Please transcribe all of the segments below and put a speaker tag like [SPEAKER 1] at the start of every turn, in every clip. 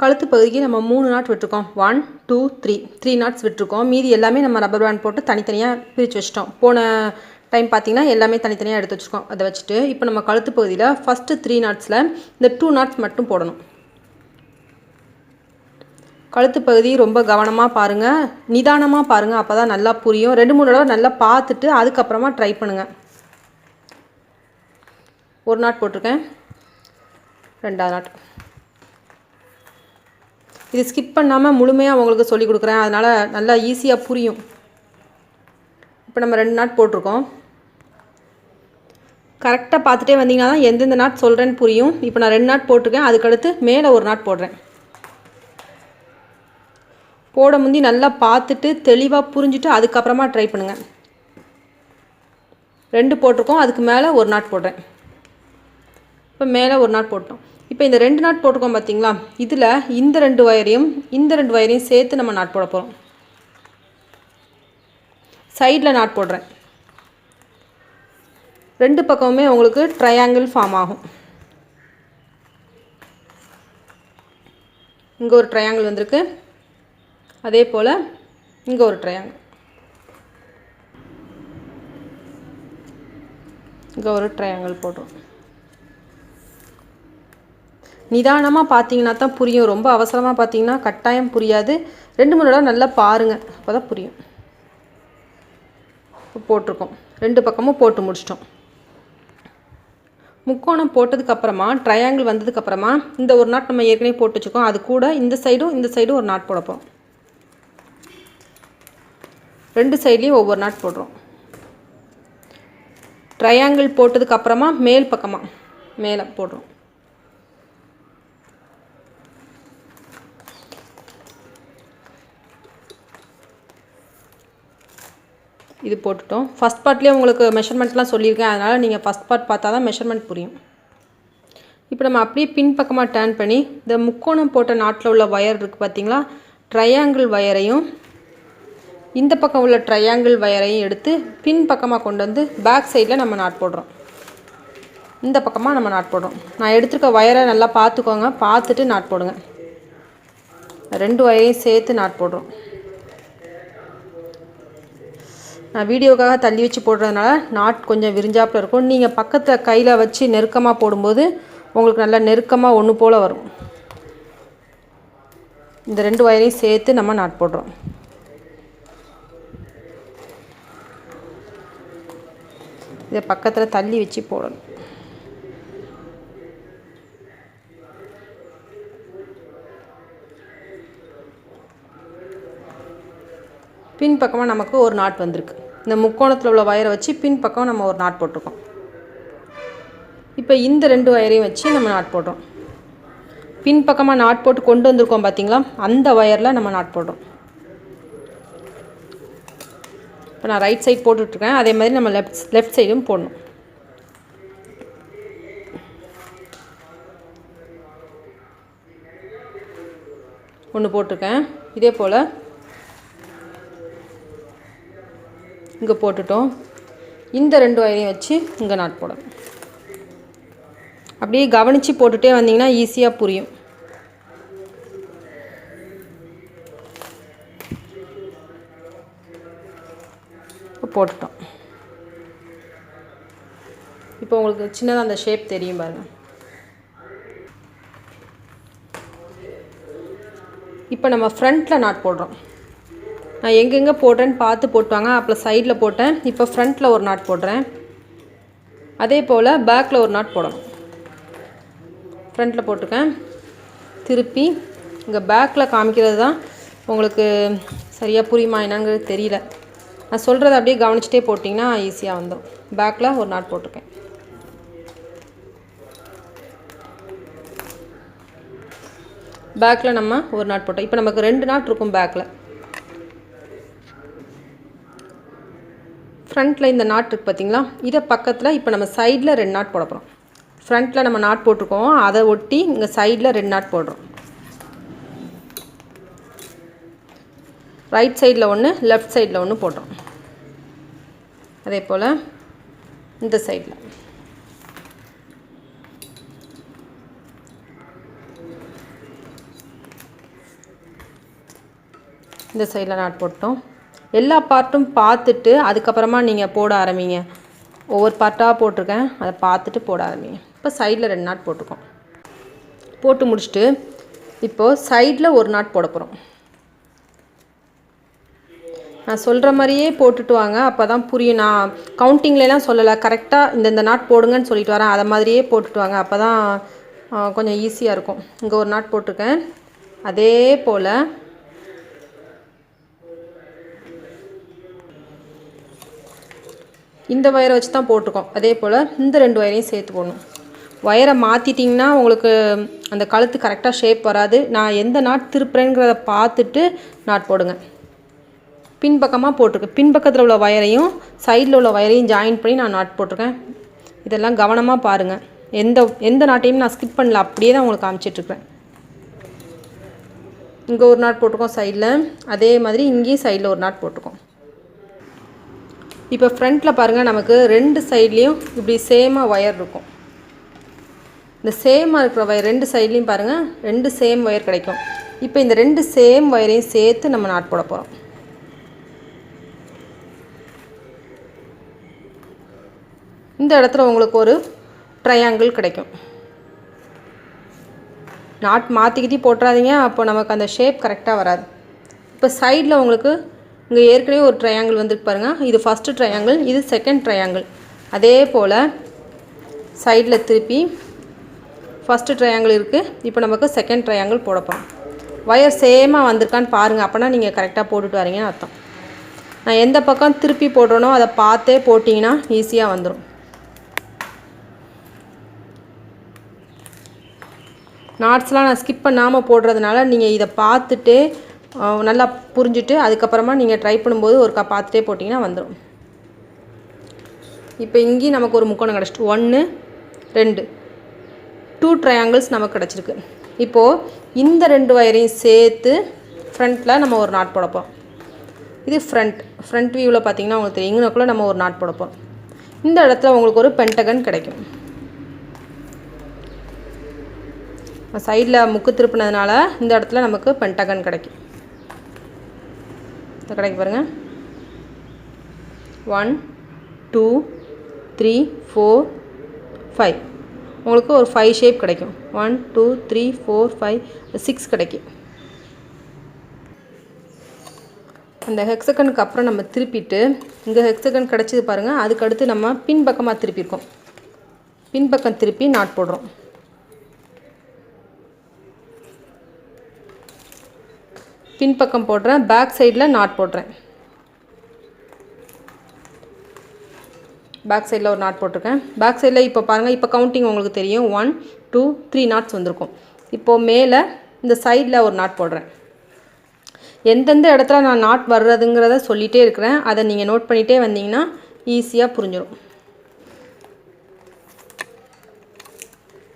[SPEAKER 1] கழுத்து பகுதிக்கு நம்ம 3 நாட் விட்டுருக்கோம். 1 2 3 நாட்ஸ் விட்டுருக்கோம். மீதி எல்லாமே நம்ம ரப்பர் பேண்ட் போட்டு தனித்தனியாக பிரித்து வச்சிட்டோம். போன டைம் பார்த்திங்கன்னா எல்லாமே தனித்தனியாக எடுத்து வச்சுருக்கோம். அதை வச்சுட்டு இப்போ நம்ம கழுத்து பகுதியில் ஃபஸ்ட்டு 3 நாட்ஸில் இந்த 2 நாட்ஸ் மட்டும் போடணும். கழுத்து பகுதி ரொம்ப கவனமாக பாருங்கள், நிதானமாக பாருங்கள், அப்போ தான் நல்லா புரியும். 2-3 தடவை நல்லா பார்த்துட்டு அதுக்கப்புறமா ட்ரை பண்ணுங்கள். ஒரு நாட் போட்டிருக்கேன், 2வது நாட். இது ஸ்கிப் பண்ணாமல் முழுமையாக உங்களுக்கு சொல்லிக் கொடுக்குறேன், அதனால் நல்லா ஈஸியாக புரியும். இப்போ நம்ம 2 நாட் போட்டிருக்கோம். கரெக்டாக பார்த்துட்டே வந்தீங்கன்னா தான் எந்தெந்த நாட் சொல்கிறேன்னு புரியும். இப்போ நான் 2 நாட் போட்டிருக்கேன், அதுக்கடுத்து மேலே ஒரு நாட் போடுறேன். போட முந்தி நல்லா பார்த்துட்டு தெளிவாக புரிஞ்சுட்டு அதுக்கப்புறமா ட்ரை பண்ணுங்கள். 2 போட்டிருக்கோம், அதுக்கு மேலே ஒரு நாட் போடுறேன். இப்போ மேலே ஒரு நாட் போட்டோம். இப்போ இந்த 2 நாட் போட்டிருக்கோம் பார்த்தீங்களா, இதில் இந்த 2 வயரையும் இந்த 2 வயரையும் சேர்த்து நம்ம நாட் போட போகிறோம். சைடில் நாட் போடுறேன். 2 பக்கமுமே உங்களுக்கு ட்ரையாங்கிள் ஃபார்ம் ஆகும். இங்கே ஒரு ட்ரையாங்கிள் வந்திருக்கு, அதே போல் இங்கே ஒரு ட்ரையாங்கிள், இங்கே ஒரு ட்ரையாங்கிள் போடுறோம். நிதானமாக பார்த்தீங்கன்னா தான் புரியும். ரொம்ப அவசரமாக பார்த்தீங்கன்னா கட்டாயம் புரியாது. 2-3 தடவை நல்லா பாருங்கள், அப்போ தான் புரியும். இப்போ போட்டிருக்கோம், 2 பக்கமும் போட்டு முடிச்சிட்டோம். முக்கோணம் போட்டதுக்கப்புறமா ட்ரையாங்கிள் வந்ததுக்கப்புறமா இந்த ஒரு நாட் நம்ம ஏற்கனவே போட்டு வச்சுக்கோம், அது கூட இந்த சைடும் ஒரு நாட் போடப்போம். 2 சைட்லேயும் ஒவ்வொரு நாட் போடுறோம். ட்ரையாங்கிள் போட்டதுக்கப்புறமா மேல் பக்கமாக மேலே போடுறோம். இது போட்டுட்டோம். ஃபஸ்ட் பார்ட்லேயே உங்களுக்கு மெஷர்மெண்ட்லாம் சொல்லியிருக்கேன், அதனால் நீங்கள் ஃபஸ்ட் பார்ட் பார்த்தா தான் மெஷர்மெண்ட் புரியும். இப்போ நம்ம அப்படியே பின் பக்கமாக டர்ன் பண்ணி இந்த முக்கோணம் போட்ட நாட்டில் உள்ள வயர் இருக்குது பார்த்தீங்களா, ட்ரையாங்கிள் வயரையும் இந்த பக்கம் உள்ள ட்ரையாங்கிள் வயரையும் எடுத்து பின் பக்கமாக கொண்டு வந்து பேக் சைடில் நம்ம நாட் போடுறோம். இந்த பக்கமாக நம்ம நாட் போடுறோம். நான் எடுத்துருக்க வயரை நல்லா பார்த்துக்கோங்க, பார்த்துட்டு நாட் போடுங்க. 2 வயரையும் சேர்த்து நாட் போடுறோம். நான் வீடியோக்காக தள்ளி வச்சு போடுறதுனால நாட் கொஞ்சம் விரிஞ்சாப்பில் இருக்கும். நீங்கள் பக்கத்தில் கையில் வச்சு நெருக்கமாக போடும்போது உங்களுக்கு நல்லா நெருக்கமாக ஒன்று போல் வரும். இந்த 2 வயரையும் சேர்த்து நம்ம நாட் போடுறோம். இதை பக்கத்தில் தள்ளி வச்சு போடணும். பின் பக்கமாக நமக்கு ஒரு நாட் வந்திருக்கு. இந்த முக்கோணத்தில் உள்ள வயரை வச்சு பின் பக்கம் நம்ம ஒரு நாட் போட்டிருக்கோம். இப்போ இந்த 2 வயரையும் வச்சு நம்ம நாட் போடுறோம். பின் பக்கமாக நாட் போட்டு கொண்டு வந்திருக்கோம் பார்த்தீங்களா, அந்த வயரில் நம்ம நாட் போடுறோம். இப்போ நான் ரைட் சைட் போட்டுட்ருக்கேன், அதே மாதிரி நம்ம லெஃப்ட் சைடும் போடணும். ஒன்று போட்டிருக்கேன், இதே போல் இங்கே போட்டுட்டோம். இந்த 2 வயரையும் வச்சு இங்கே நாட் போடணும். அப்படியே கவனித்து போட்டுகிட்டே வந்தீங்கன்னா ஈஸியாக புரியும். போட்டுட்டோம். இப்போ உங்களுக்கு சின்னதாக அந்த ஷேப் தெரியும் பாருங்கள். இப்போ நம்ம ஃப்ரண்ட்டில் நாட் போடுறோம். நான் எங்கெங்கே போடுறேன்னு பார்த்து போட்டுவாங்க. அப்போ சைடில் போட்டேன், இப்போ ஃப்ரண்ட்டில் ஒரு நாட் போடுறேன். அதே போல் பேக்கில் ஒரு நாட் போடணும். ஃப்ரண்ட்டில் போட்டிருக்கேன், திருப்பி இங்கே பேக்கில் காமிக்கிறது தான் உங்களுக்கு சரியாக புரியுமா என்னங்கிறது தெரியல. நான் சொல்கிறத அப்படியே கவனிச்சிட்டே போட்டிங்கன்னா ஈஸியாக வந்துடும். பேக்கில் ஒரு நாட் போட்டிருக்கேன். பேக்கில் நம்ம ஒரு நாட் போட்டோம். இப்போ நமக்கு 2 நாட் இருக்கும் பேக்கில். ஃப்ரண்ட்டில் இந்த நாட் இருக்குது பார்த்தீங்களா, இதை பக்கத்தில் இப்போ நம்ம சைடில் 2 நாட் போட போகிறோம். ஃப்ரண்ட்டில் நம்ம நாட் போட்டிருக்கோம், அதை ஒட்டி இங்கே சைடில் 2 நாட் போடுறோம். ரைட் சைடில் ஒன்று, லெஃப்ட் சைடில் ஒன்று போடுறோம். அதே போல் இந்த சைடில் இந்த சைடில் நாட் போட்டோம். எல்லா பார்ட்டும் பார்த்துட்டு அதுக்கப்புறமா நீங்கள் போட ஆரம்பிங்க. ஒவ்வொரு பார்ட்டாக போட்டிருக்கேன், அதை பார்த்துட்டு போட ஆரம்பிங்க. இப்போ சைடில் 2 நாட் போட்டிருக்கோம். போட்டு முடிச்சுட்டு இப்போது சைடில் ஒரு நாட் போட போகிறோம். நான் சொல்கிற மாதிரியே போட்டுட்டு வாங்க, அப்போ தான் புரியும். நான் கவுண்டிங்லாம் சொல்லலை, கரெக்டாக இந்த நாட் போடுங்கன்னு சொல்லிட்டு வரேன். அதை மாதிரியே போட்டுட்டு வாங்க, அப்போ தான் கொஞ்சம் ஈஸியாக இருக்கும். இங்கே ஒரு நாட் போட்டிருக்கேன். அதே போல் இந்த வயரை வச்சு தான் போட்டிருக்கோம். அதே போல் இந்த 2 வயரையும் சேர்த்து போடணும். வயரை மாற்றிட்டிங்கன்னா உங்களுக்கு அந்த கழுத்து கரெக்டாக ஷேப் வராது. நான் எந்த நாட் திருப்புறேங்கிறத பார்த்துட்டு நாட் போடுங்க. பின்பக்கமாக போட்டிருக்கேன். பின்பக்கத்தில் உள்ள வயரையும் சைடில் உள்ள வயரையும் ஜாயின் பண்ணி நான் நாட் போட்டிருக்கேன். இதெல்லாம் கவனமாக பாருங்கள். எந்த நாட்டையும் நான் ஸ்கிப் பண்ணல, அப்படியே தான் உங்களுக்கு காமிச்சிட்ருக்கேன். இங்கே ஒரு நாட் போட்டிருக்கோம் சைடில், அதே மாதிரி இங்கேயும் சைடில் ஒரு நாட் போட்டிருக்கோம். இப்போ ஃப்ரண்ட்டில் பாருங்கள், நமக்கு 2 சைட்லேயும் இப்படி சேமாக வயர் இருக்கும். இந்த சேமாக இருக்கிற வயர் 2 சைட்லேயும் பாருங்கள் 2 சேம் வயர் கிடைக்கும். இப்போ இந்த 2 சேம் வயரையும் சேர்த்து நம்ம நாட் போட போகிறோம். இந்த இடத்துல உங்களுக்கு ஒரு ட்ரையாங்கிள் கிடைக்கும். நாட் மாற்றிக்கிட்டி போட்டுறாதீங்க, அப்போ நமக்கு அந்த ஷேப் கரெக்டாக வராது. இப்போ சைடில் உங்களுக்கு இங்கே ஏற்கனவே ஒரு ட்ரையாங்கிள் வந்துருக்கு பாருங்கள். இது ஃபஸ்ட்டு ட்ரையாங்கிள், இது செகண்ட் ட்ரையாங்கிள். அதே போல் சைடில் திருப்பி ஃபஸ்ட்டு ட்ரையாங்கிள் இருக்குது. இப்போ நமக்கு செகண்ட் ட்ரையாங்கிள் போட போகிறோம். வயர் சேமாக வந்திருக்கான்னு பாருங்கள், அப்போனா நீங்கள் கரெக்டாக போட்டுட்டு வரீங்கன்னு அர்த்தம். நான் எந்த பக்கம் திருப்பி போடுறேனோ அதை பார்த்தே போட்டிங்கன்னா ஈஸியாக வந்துடும். நாட்ஸ்லாம் நான் ஸ்கிப் பண்ணாமல் போடுறதுனால நீங்கள் இதை பார்த்துட்டு நல்லா புரிஞ்சுட்டு அதுக்கப்புறமா நீங்கள் ட்ரை பண்ணும்போது ஒருக்கா பார்த்துட்டே போட்டிங்கன்னா வந்துடும். இப்போ இங்கேயும் நமக்கு ஒரு முக்கோணம் கிடச்சிட்டு 1 2 2 ட்ரையாங்கிள்ஸ் நமக்கு கிடச்சிருக்கு. இப்போது இந்த 2 வயரையும் சேர்த்து ஃப்ரண்ட்டில் நம்ம ஒரு நாட் போட போகிறோம். இது ஃப்ரண்ட் வியூவில் பார்த்தீங்கன்னா உங்களுக்கு தெரியும், இங்கனக்குள்ளே நம்ம ஒரு நாட் போட போகிறோம். இந்த இடத்துல உங்களுக்கு ஒரு பென்டகன் கிடைக்கும். சைடில் முக்கு திருப்பினதுனால இந்த இடத்துல நமக்கு பென்டகன் கிடைக்கும். பாருங்கள், 1 2 3 4 5 உங்களுக்கு ஒரு 5 ஷேப் கிடைக்கும். 1 2 3 4 5 6 கிடைக்கும். அந்த ஹெக்ஸகனுக்கு அப்புறம் நம்ம திருப்பிட்டு இங்கே ஹெக்ஸகன் கிடச்சிது பாருங்கள். அதுக்கடுத்து நம்ம பின்பக்கமாக திருப்பியிருக்கோம். பின்பக்கம் திருப்பி நாட் போடுறோம். பின்பக்கம் போடுறேன், பேக் சைடில் நாட் போடுறேன். பேக் சைடில் ஒரு நாட் போட்டிருக்கேன். பேக் சைடில் இப்போ பாருங்கள், இப்போ கவுண்டிங் உங்களுக்கு தெரியும். 1 2 3 நாட்ஸ் வந்திருக்கும். இப்போது மேலே இந்த சைடில் ஒரு நாட் போடுறேன். எந்தெந்த இடத்துல நான் நாட் வர்றதுங்கிறத சொல்லிகிட்டே இருக்கிறேன். அதை நீங்கள் நோட் பண்ணிகிட்டே வந்தீங்கன்னா ஈஸியாக புரிஞ்சிடும்.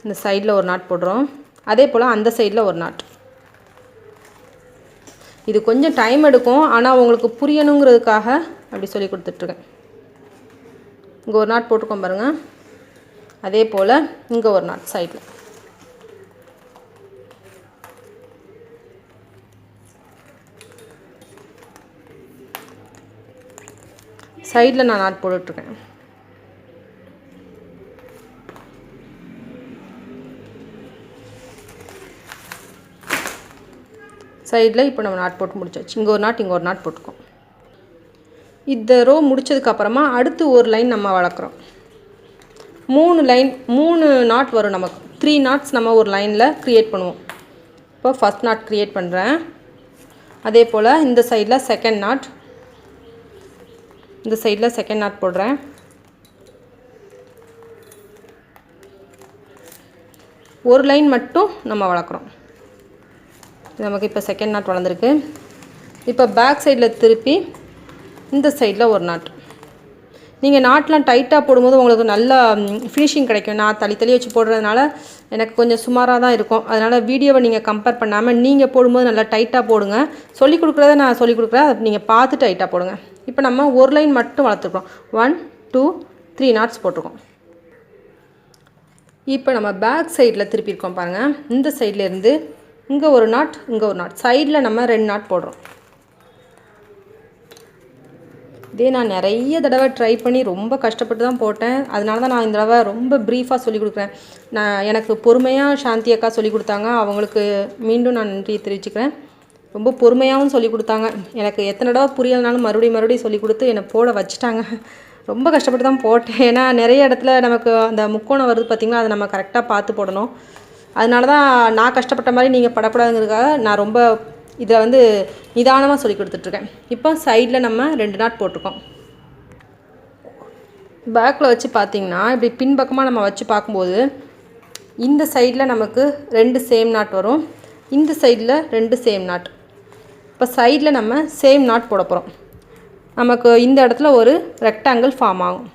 [SPEAKER 1] இந்த சைடில் ஒரு நாட் போடுறோம். அதே போல் அந்த சைடில் ஒரு நாட். இது கொஞ்சம் டைம் எடுக்கும், ஆனால் உங்களுக்கு புரியணுங்கிறதுக்காக அப்படி சொல்லி கொடுத்துட்ருக்கேன். இங்கே ஒரு நாட் போட்டுக்கோம் பாருங்கள். அதே போல் இங்கே ஒரு நாட் சைடில். சைடில் நான் நாட் போட்டுட்ருக்கேன். சைடில் இப்போ நம்ம நாட் போட்டு முடிச்சாச்சு. இங்கே ஒரு நாட், இங்கே ஒரு நாட் போட்டுக்கோம். இந்த ரோ முடித்ததுக்கப்புறமா அடுத்து ஒரு லைன் நம்ம வளர்க்குறோம். 3 நாட் வரும் நமக்கு. 3 நாட்ஸ் நம்ம ஒரு லைனில் க்ரியேட் பண்ணுவோம். இப்போ ஃபஸ்ட் நாட் க்ரியேட் பண்ணுறேன். அதே போல் இந்த சைடில் செகண்ட் நாட், இந்த சைடில் செகண்ட் நாட் போடுறேன். ஒரு லைன் மட்டும் நம்ம வளர்க்குறோம். நமக்கு இப்போ செகண்ட் நாட் வளர்ந்துருக்கு. இப்போ பேக் சைடில் திருப்பி இந்த சைடில் ஒரு நாட். நீங்கள் நாட்லாம் டைட்டாக போடும்போது உங்களுக்கு நல்லா ஃபினிஷிங் கிடைக்கும். நான் தள்ளி வச்சு போடுறதுனால எனக்கு கொஞ்சம் சுமாராக தான் இருக்கும். அதனால் வீடியோவை நீங்கள் கம்பேர் பண்ணாமல் நீங்கள் போடும்போது நல்லா டைட்டாக போடுங்க. சொல்லிக் கொடுக்குறத நான் சொல்லிக் கொடுக்குறேன், அதை நீங்கள் பார்த்து டைட்டாக போடுங்க. இப்போ நம்ம ஒரு லைன் மட்டும் வளர்த்துருக்கோம். 1 2 3 நாட்ஸ் போட்டிருக்கோம். இப்போ நம்ம பேக் சைடில் திருப்பியிருக்கோம் பாருங்கள். இந்த சைட்லேருந்து இங்கே ஒரு நாட், இங்கே ஒரு நாட். சைடில் நம்ம 2 நாட் போடுறோம். இதே நான் நிறைய தடவை ட்ரை பண்ணி ரொம்ப கஷ்டப்பட்டு தான் போட்டேன். அதனால தான் நான் இந்த தடவை ரொம்ப ப்ரீஃபாக சொல்லிக் கொடுக்குறேன். எனக்கு பொறுமையாக சாந்தி அக்கா சொல்லிக் கொடுத்தாங்க. அவங்களுக்கு மீண்டும் நான் நன்றி தெரிவிச்சுக்கிறேன். ரொம்ப பொறுமையாகவும் சொல்லிக் கொடுத்தாங்க. எனக்கு எத்தனை தடவை புரியலைனாலும் மறுபடியும் சொல்லிக் கொடுத்து என்னை போட வச்சுட்டாங்க. ரொம்ப கஷ்டப்பட்டு தான் போட்டேன். ஏன்னா நிறைய இடத்துல நமக்கு அந்த முக்கோணம் வருது பார்த்திங்களா, அதை நம்ம கரெக்டாக பார்த்து போடணும். அதனால தான் நான் கஷ்டப்பட்ட மாதிரி நீங்கள் படக்கூடாதுங்கிறதுக்காக நான் ரொம்ப இதை வந்து நிதானமாக சொல்லி கொடுத்துட்ருக்கேன். இப்போ சைடில் நம்ம 2 நாட் போட்டிருக்கோம். பேக்கில் வச்சு பார்த்திங்கன்னா இப்படி பின்பக்கமாக நம்ம வச்சு பார்க்கும்போது இந்த சைடில் நமக்கு 2 சேம் நாட் வரும், இந்த சைடில் 2 சேம் நாட். இப்போ சைடில் நம்ம சேம் நாட் போட போகிறோம். நமக்கு இந்த இடத்துல ஒரு ரெக்டாங்கிள் ஃபார்ம் ஆகும்.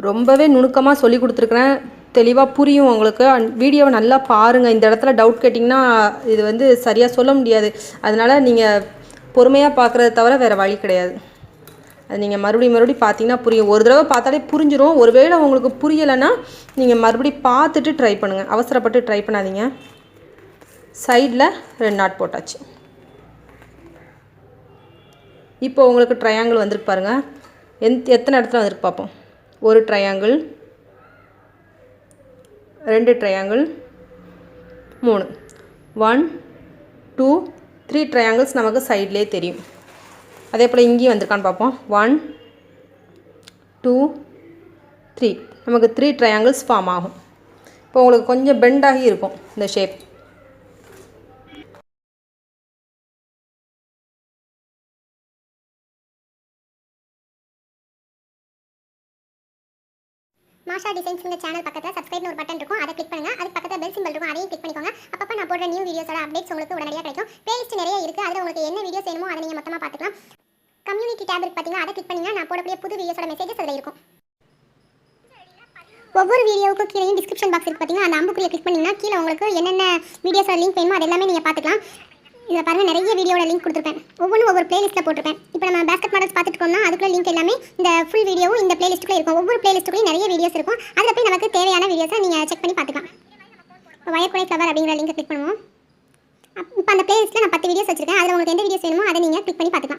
[SPEAKER 1] ரொம்பவே நுணுக்கமாக சொல்லி கொடுத்துருக்குறேன், தெளிவாக புரியும் உங்களுக்கு. வீடியோவை நல்லா பாருங்கள். இந்த இடத்துல டவுட் கேட்டிங்கன்னா இது வந்து சரியாக சொல்ல முடியாது. அதனால் நீங்கள் பொறுமையாக பார்க்குறத தவிர வேறு வழி கிடையாது. அது நீங்கள் மறுபடியும் பார்த்தீங்கன்னா புரியும். ஒரு தடவை பார்த்தாலே புரிஞ்சிடும். ஒருவேளை உங்களுக்கு புரியலைன்னா நீங்கள் மறுபடியும் பார்த்துட்டு ட்ரை பண்ணுங்கள். அவசரப்பட்டு ட்ரை பண்ணாதீங்க. சைடில் 2 நாட் போட்டாச்சு. இப்போ உங்களுக்கு ட்ரையாங்கிள் வந்திருக்கு பாருங்கள். எத்தனை இடத்துல வந்திருக்கு பார்ப்போம். ஒரு ட்ரையாங்கிள், 2 ட்ரையாங்கிள், 3, 1 2 3 ட்ரையாங்கிள்ஸ் நமக்கு சைட்லேயே தெரியும். அதே போல் இங்கேயும் வந்திருக்கான்னு பார்ப்போம். 1 2 3 நமக்கு 3 ட்ரையாங்கிள்ஸ் ஃபார்ம் ஆகும். இப்போ உங்களுக்கு கொஞ்சம் பெண்டாகி இருக்கும் இந்த ஷேப்.
[SPEAKER 2] மாஷா டிசைன்ஸ் இந்த சேனல் பக்கத்தில் சப்ஸ்கிரைப்னு ஒரு பட்டன் இருக்கும், அதை கிளிக் பண்ணுங்கள். அதுக்கு பக்கத்தில் பெல் சிம்பிள் இருக்கும், அதையும் கிளிக் பண்ணிக்கோங்க. அப்பப்போ நான் போடுற நியூ வீடியோஸோட அப்டேட்ஸ் உங்களுக்கு உடனடியாக கிடைக்கும். பிளேலிஸ்ட் நிறைய இருக்குது, அதில் உங்களுக்கு என்ன வீடியோஸ் வேணுமோ அதை நீங்கள் மொத்தமாக பார்த்துக்கலாம். கம்யூனிட்டி டேப் இருக்கு பார்த்தீங்கன்னா, அதை கிளிக் பண்ணிங்கன்னா நான் போடக்கூடிய புது வீடியோஸோட மெசேஜஸ் அதில் இருக்கும். ஒவ்வொரு வீடியோவுக்கும் கீழே டிஸ்கிரிப்ஷன் பாக்ஸ் இருக்குது பார்த்தீங்கன்னா, அந்த அம்புக்குறியை கிளிக் பண்ணிங்கன்னா கீழே உங்களுக்கு என்னென்ன வீடியோஸோட லிங்க் வேணுமோ அது எல்லாமே நீங்கள் பார்த்துக்கலாம். இதில் பாருங்கள், நிறைய வீடியோட லிங்க் கொடுத்துருப்பேன். ஒவ்வொன்றும் ஒவ்வொரு பிளேலிஸ்ட்டில் போட்டிருப்பேன். இப்போ நம்ம பேஸ்கெட் மாடல்ஸ் பார்த்துட்டோம்னா அதுக்குள்ள லிங்க் எல்லாமே இந்த ஃபுல் வீடியோவும் இந்த பிளேலிஸ்ட்டுக்குள்ளே இருக்கும். ஒவ்வொரு பிளேலிஸ்ட்டுக்குள்ளேயும் நிறைய வீடியோஸ் இருக்கும். அதில் போய் நமக்கு தேவையான வீடியோஸை நீங்கள் செக் பண்ணி பார்த்துக்கலாம். இப்போ வயர்குடை ஃப்ளவர் அப்படிங்கிற லிங்கை கிளிக் பண்ணுவோம். இப்போ அந்த பிளேலிஸ்ட்டில் நான் 10 வீடியோஸ் வச்சிருக்கேன். அதில் உங்களுக்கு எந்த வீடியோஸ் வேணுமோ அதை நீங்கள் கிளிக் பண்ணி பார்த்துக்கலாம்.